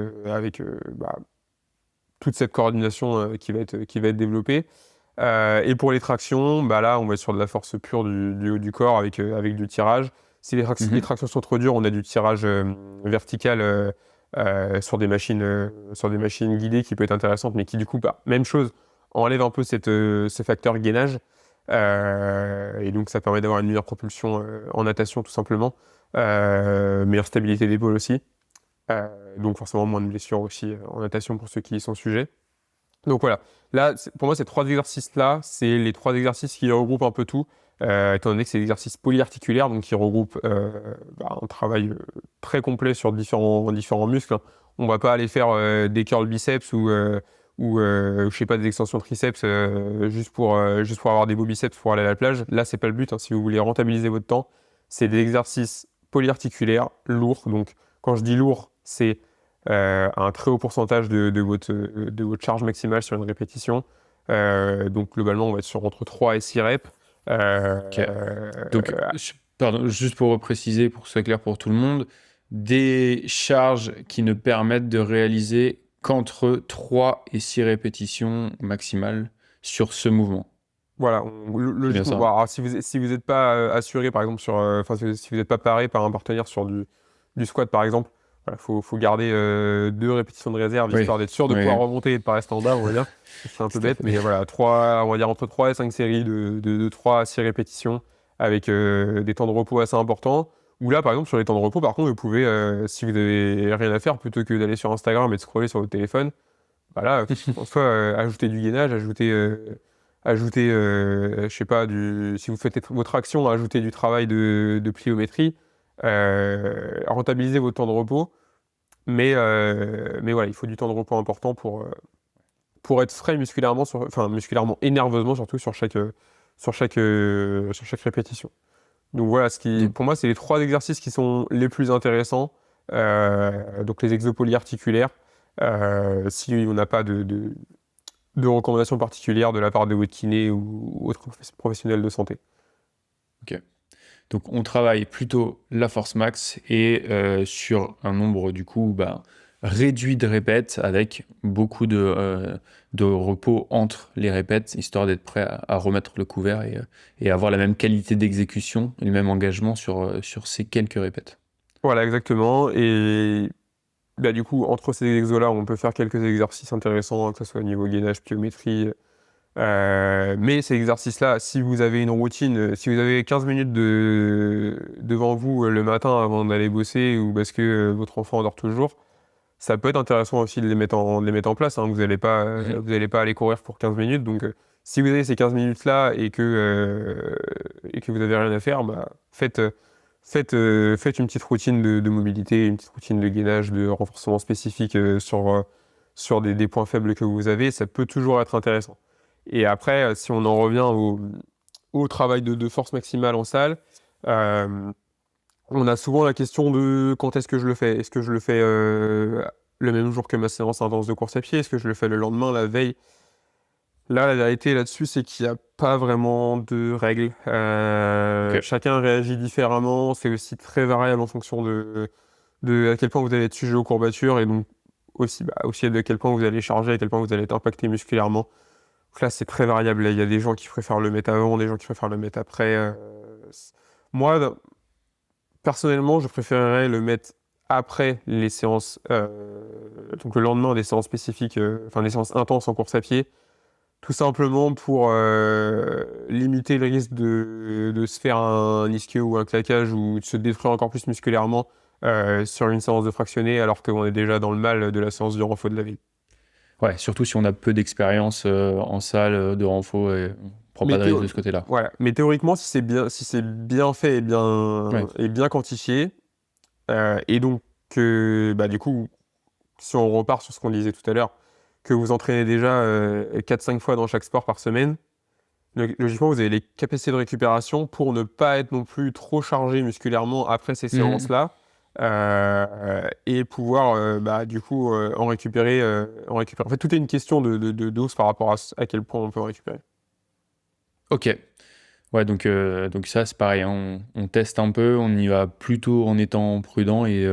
Speaker 2: bah, toute cette coordination qui va être développée. Et pour les tractions, bah là, on va être sur de la force pure du haut du corps avec du tirage. Si les tractions sont trop dures, on a du tirage vertical sur des machines guidées qui peut être intéressante, mais qui du coup, même chose, enlève un peu ce facteur gainage. Et donc ça permet d'avoir une meilleure propulsion en natation tout simplement. Meilleure stabilité d'épaule aussi. Donc forcément moins de blessures aussi en natation pour ceux qui y sont sujets. Donc voilà, là pour moi ces 3 exercices-là, c'est les 3 exercices qui regroupent un peu tout, étant donné que c'est des exercices polyarticulaires, donc qui regroupent un travail très complet sur différents muscles. On va pas aller faire des curls biceps ou je sais pas, des extensions triceps juste pour avoir des beaux biceps pour aller à la plage. Là c'est pas le but, hein. Si vous voulez rentabiliser votre temps, c'est des exercices polyarticulaires lourds. Donc quand je dis lourd, c'est un très haut pourcentage de votre charge maximale sur une répétition. Donc globalement, on va être sur entre 3 et 6 reps.
Speaker 1: Ok. Donc, pardon, juste pour repréciser, pour que ce soit clair pour tout le monde, des charges qui ne permettent de réaliser qu'entre 3 et 6 répétitions maximales sur ce mouvement.
Speaker 2: Voilà,
Speaker 1: C'est bien
Speaker 2: logiquement,
Speaker 1: ça.
Speaker 2: bon, alors, si vous n'êtes pas assuré, par exemple, enfin, si vous n'êtes pas paré par un partenaire sur du squat, par exemple, voilà, faut garder 2 répétitions de réserve,
Speaker 1: Oui,
Speaker 2: histoire d'être sûr de pouvoir
Speaker 1: oui,
Speaker 2: remonter et de pas rester en bas, on va dire. C'est un peu
Speaker 1: tout à
Speaker 2: bête,
Speaker 1: fait.
Speaker 2: mais voilà, on va dire entre 3 et 5 séries de 3 à 6 répétitions avec des temps de repos assez importants. Ou là, par exemple, sur les temps de repos, par contre, vous pouvez, si vous avez rien à faire, plutôt que d'aller sur Instagram et de scroller sur votre téléphone, voilà, en soi, ajouter du gainage, je sais pas, si vous faites votre action, ajouter du travail de pliométrie, rentabiliser votre temps de repos, mais voilà, il faut du temps de repos important pour être frais musculairement, enfin musculairement et nerveusement surtout sur chaque répétition. Donc voilà,
Speaker 1: Donc,
Speaker 2: pour moi, c'est les 3 exercices qui sont les plus intéressants. Donc les exos polyarticulaires, si on n'a pas de recommandations particulières de la part de votre kiné ou autre professionnel de santé.
Speaker 1: ok. Donc, on travaille plutôt la force max et sur un nombre du coup réduit de répètes avec beaucoup de repos entre les répètes, histoire d'être prêt à remettre le couvert et avoir la même qualité d'exécution et le même engagement sur ces quelques répètes.
Speaker 2: Voilà, exactement. Et du coup, entre ces exos-là, on peut faire quelques exercices intéressants, que ce soit au niveau gainage, pliométrie. Mais ces exercices-là, si vous avez une routine, si vous avez 15 minutes devant vous le matin avant d'aller bosser ou parce que votre enfant dort toujours, ça peut être intéressant aussi de les mettre en place, hein.
Speaker 1: Mhm.
Speaker 2: Vous allez pas aller courir pour 15 minutes. Donc, si vous avez ces 15 minutes-là et que vous avez rien à faire, faites une petite routine de mobilité, une petite routine de gainage, de renforcement spécifique sur des points faibles que vous avez. Ça peut toujours être intéressant. Et après, si on en revient au travail de force maximale en salle, euh, on a souvent la question de quand est-ce que je le fais? Est-ce que je le fais le même jour que ma séance intense de course à pied? Est-ce que je le fais le lendemain, la veille? Là, la vérité là-dessus, c'est qu'il n'y a pas vraiment de règles.
Speaker 1: Ok.
Speaker 2: Chacun réagit différemment. C'est aussi très variable en fonction de à quel point vous allez être sujet aux courbatures et donc aussi de quel point vous allez charger, à quel point vous allez être impacté musculairement. Donc là, c'est très variable. Il y a des gens qui préfèrent le mettre avant, des gens qui préfèrent le mettre après. Moi, personnellement, je préférerais le mettre après les séances, donc le lendemain des séances spécifiques, enfin des séances intenses en course à pied, tout simplement pour limiter le risque de se faire un ischio ou un claquage ou de se détruire encore plus musculairement sur une séance de fractionné alors qu'on est déjà dans le mal de la séance du renfort de la veille.
Speaker 1: Ouais, surtout si on a peu d'expérience en salle de renfo et on prend pas
Speaker 2: Mais,
Speaker 1: de risque de ce côté-là.
Speaker 2: voilà. Mais théoriquement, si c'est bien fait
Speaker 1: Ouais.
Speaker 2: et bien quantifié, et donc du coup, si on repart sur ce qu'on disait tout à l'heure, que vous entraînez déjà 4-5 fois dans chaque sport par semaine, logiquement, vous avez les capacités de récupération pour ne pas être non plus trop chargé musculairement après ces
Speaker 1: Mhm.
Speaker 2: séances-là, et pouvoir du coup en récupérer. En fait, tout est une question de dose par rapport à quel point on peut en récupérer.
Speaker 1: Ok. Ouais, donc ça, c'est pareil, hein. On teste un peu, on y va plutôt en étant prudent et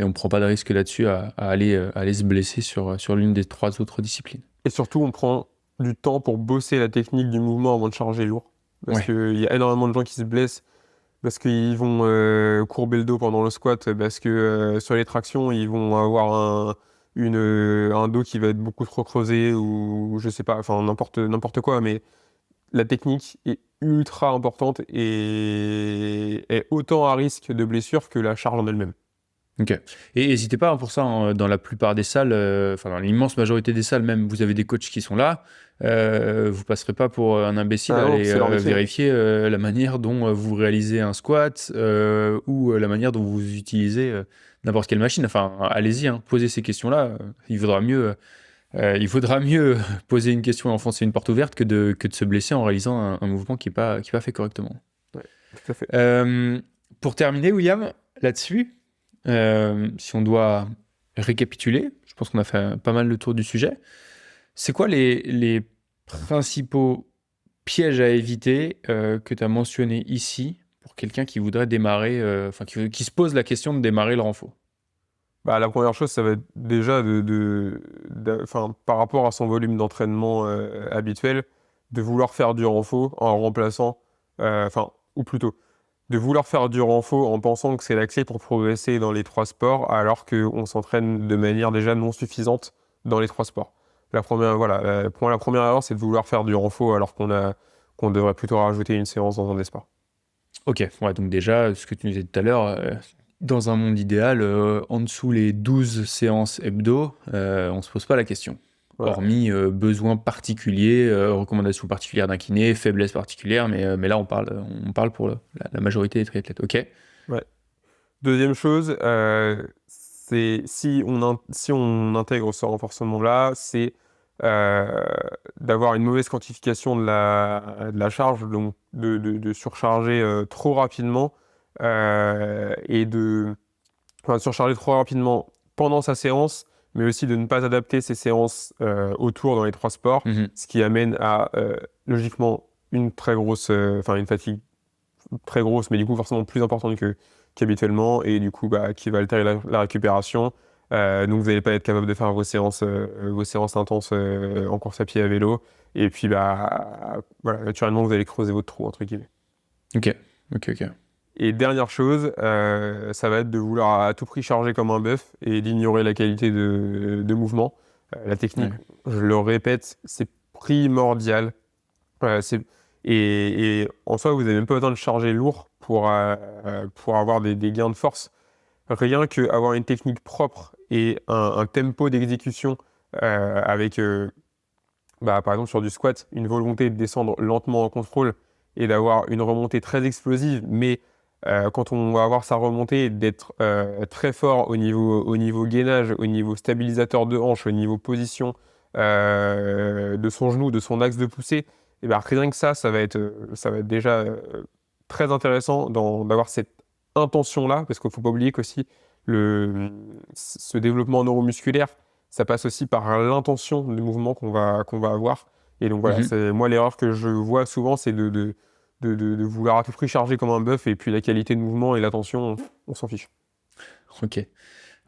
Speaker 1: on prend pas de risque là-dessus à aller se blesser sur l'une des 3 autres disciplines.
Speaker 2: Et surtout, on prend du temps pour bosser la technique du mouvement avant de charger lourd. Parce
Speaker 1: Ouais.
Speaker 2: qu'il y a énormément de gens qui se blessent parce qu'ils vont courber le dos pendant le squat, parce que sur les tractions, ils vont avoir un dos qui va être beaucoup trop creusé ou je sais pas, enfin n'importe quoi, mais la technique est ultra importante et est autant à risque de blessure que la charge en elle-même.
Speaker 1: Ok. Et n'hésitez pas, hein, pour ça, hein, dans la plupart des salles, enfin dans l'immense majorité des salles, même vous avez des coachs qui sont là, vous passerez pas pour un imbécile
Speaker 2: Ah
Speaker 1: à
Speaker 2: non,
Speaker 1: aller
Speaker 2: c'est leur métier.
Speaker 1: vérifier la manière dont vous réalisez un squat ou la manière dont vous utilisez n'importe quelle machine. Enfin, allez-y, hein, posez ces questions-là. Il vaudra mieux poser une question et enfoncer une porte ouverte que de se blesser en réalisant un mouvement qui est pas fait correctement.
Speaker 2: Ouais, tout à fait.
Speaker 1: Pour terminer, William, là-dessus, si on doit récapituler, je pense qu'on a fait pas mal le tour du sujet. C'est quoi les principaux pièges à éviter que tu as mentionnés ici pour quelqu'un qui voudrait démarrer, enfin qui se pose la question de démarrer le renfort?
Speaker 2: Bah, la première chose, ça va être déjà enfin, par rapport à son volume d'entraînement habituel, de vouloir faire du renfort en remplaçant, enfin, ou plutôt, de vouloir faire du renfort en pensant que c'est la clé pour progresser dans les trois sports, alors qu'on s'entraîne de manière déjà non suffisante dans les trois sports. Voilà, pour moi, la première erreur, c'est de vouloir faire du renfort alors qu'on devrait plutôt rajouter une séance dans un des sports.
Speaker 1: Ok, ouais, donc déjà, ce que tu nous disais tout à l'heure, dans un monde idéal, en dessous les 12 séances hebdo, on ne se pose pas la question.
Speaker 2: Voilà.
Speaker 1: Hormis besoins particuliers, recommandations particulières d'un kiné, faiblesse particulière, mais là on parle pour la majorité des triathlètes. Ok.
Speaker 2: Ouais. Deuxième chose, c'est si on intègre ce renforcement-là, c'est euh, d'avoir une mauvaise quantification de la charge, donc de surcharger trop rapidement enfin, surcharger trop rapidement pendant sa séance, mais aussi de ne pas adapter ses séances autour dans les trois sports,
Speaker 1: Mhm.
Speaker 2: ce qui amène à logiquement une très grosse, enfin une fatigue très grosse, mais du coup forcément plus importante qu'habituellement, et du coup qui va altérer la récupération. Donc vous n'allez pas être capable de faire vos séances intenses en course à pied à vélo, et puis voilà, naturellement vous allez creuser votre trou entre guillemets.
Speaker 1: Ok, ok, ok.
Speaker 2: Et dernière chose, ça va être de vouloir à tout prix charger comme un bœuf et d'ignorer la qualité de mouvement. La technique,
Speaker 1: Ouais.
Speaker 2: je le répète, c'est primordial. Euh, c'est- et en soi, vous n'avez même pas besoin de charger lourd pour avoir des gains de force. Rien qu'avoir une technique propre et un tempo d'exécution avec, par exemple sur du squat, une volonté de descendre lentement en contrôle et d'avoir une remontée très explosive, mais quand on va avoir sa remontée, d'être très fort au niveau gainage, au niveau stabilisateur de hanche, au niveau position de son genou, de son axe de poussée, et ben rien que ça va être déjà très intéressant d'avoir cette intention-là, parce qu'il ne faut pas oublier qu'aussi ce développement neuromusculaire, ça passe aussi par l'intention du mouvement qu'on va avoir. Et donc voilà,
Speaker 1: Mhm.
Speaker 2: c'est moi l'erreur que je vois souvent, c'est de vouloir à tout prix charger comme un bœuf, et puis la qualité de mouvement et l'attention, on s'en fiche.
Speaker 1: Ok,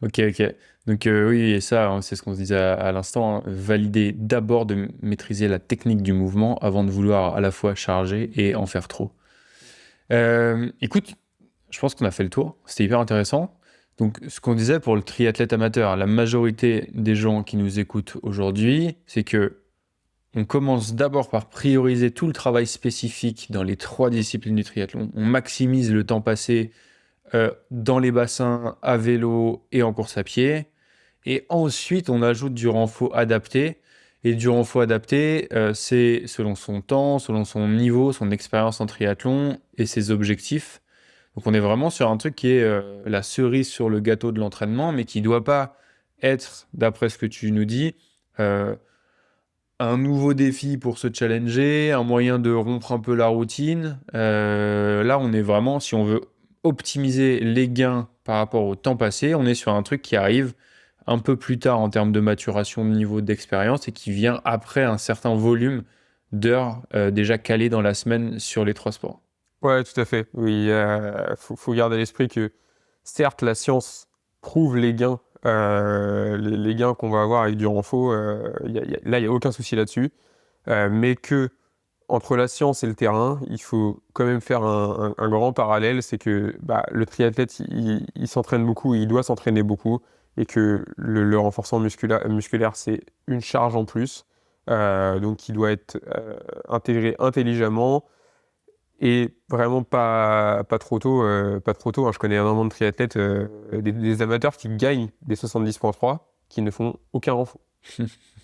Speaker 1: ok, ok. Donc oui, et ça, hein, c'est ce qu'on se disait à l'instant, hein, valider d'abord de maîtriser la technique du mouvement avant de vouloir à la fois charger et en faire trop. Écoute, je pense qu'on a fait le tour. C'était hyper intéressant. Donc, ce qu'on disait pour le triathlète amateur, la majorité des gens qui nous écoutent aujourd'hui, c'est que on commence d'abord par prioriser tout le travail spécifique dans les trois disciplines du triathlon. On maximise le temps passé dans les bassins, à vélo et en course à pied. Et ensuite, on ajoute du renfort adapté. Et du renfort adapté, c'est selon son temps, selon son niveau, son expérience en triathlon et ses objectifs. Donc on est vraiment sur un truc qui est la cerise sur le gâteau de l'entraînement, mais qui ne doit pas être, d'après ce que tu nous dis, euh, un nouveau défi pour se challenger, un moyen de rompre un peu la routine. Là, on est vraiment, si on veut optimiser les gains par rapport au temps passé, on est sur un truc qui arrive un peu plus tard en termes de maturation de niveau d'expérience et qui vient après un certain volume d'heures déjà calées dans la semaine sur les trois sports.
Speaker 2: Ouais, tout à fait. Oui, faut garder à l'esprit que certes, la science prouve les gains, les gains qu'on va avoir avec du renfort. Là, il n'y a aucun souci là-dessus. Mais que entre la science et le terrain, il faut quand même faire un grand parallèle, c'est que le triathlète, il s'entraîne beaucoup, il doit s'entraîner beaucoup, et que le renforcement musculaire, c'est une charge en plus, donc qui doit être intégré intelligemment, et vraiment pas trop tôt. Pas trop tôt, hein. Je connais énormément de triathlètes, des amateurs qui gagnent des 70.3, qui ne font aucun renfort.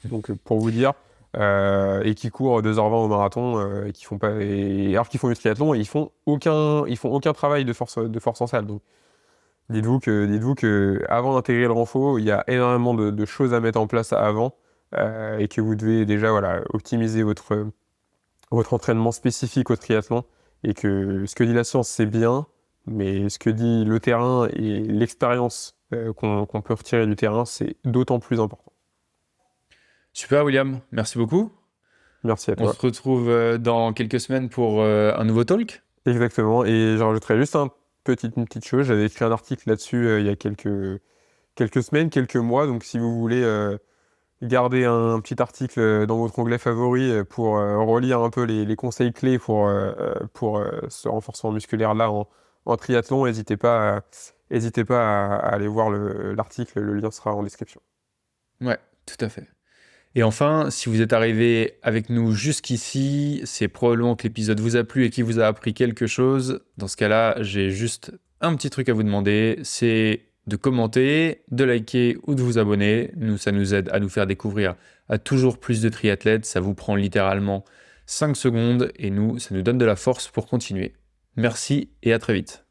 Speaker 2: Donc pour vous dire, et qui courent 2h20 au marathon, et qui font pas, alors qu'ils font du triathlon, et ils font aucun travail de force en salle. Donc dites-vous que avant d'intégrer le renfort, il y a énormément de choses à mettre en place avant, et que vous devez déjà optimiser votre entraînement spécifique au triathlon, et que ce que dit la science, c'est bien, mais ce que dit le terrain et l'expérience qu'on peut retirer du terrain, c'est d'autant plus important.
Speaker 1: Super, William. Merci beaucoup.
Speaker 2: Merci à
Speaker 1: On
Speaker 2: toi.
Speaker 1: se retrouve dans quelques semaines pour un nouveau talk.
Speaker 2: Exactement. Et j'en rajouterais juste une petite chose. J'avais écrit un article là-dessus il y a quelques semaines, quelques mois. Donc, si vous voulez garder un petit article dans votre onglet favori pour relire un peu les conseils clés pour ce renforcement musculaire-là en triathlon, n'hésitez pas à aller voir l'article. Le lien sera en description.
Speaker 1: Ouais, tout à fait. Et enfin, si vous êtes arrivé avec nous jusqu'ici, c'est probablement que l'épisode vous a plu et qu'il vous a appris quelque chose. Dans ce cas-là, j'ai juste un petit truc à vous demander, c'est de commenter, de liker ou de vous abonner. Nous, ça nous aide à nous faire découvrir à toujours plus de triathlètes. Ça vous prend littéralement 5 secondes et nous, ça nous donne de la force pour continuer. Merci et à très vite.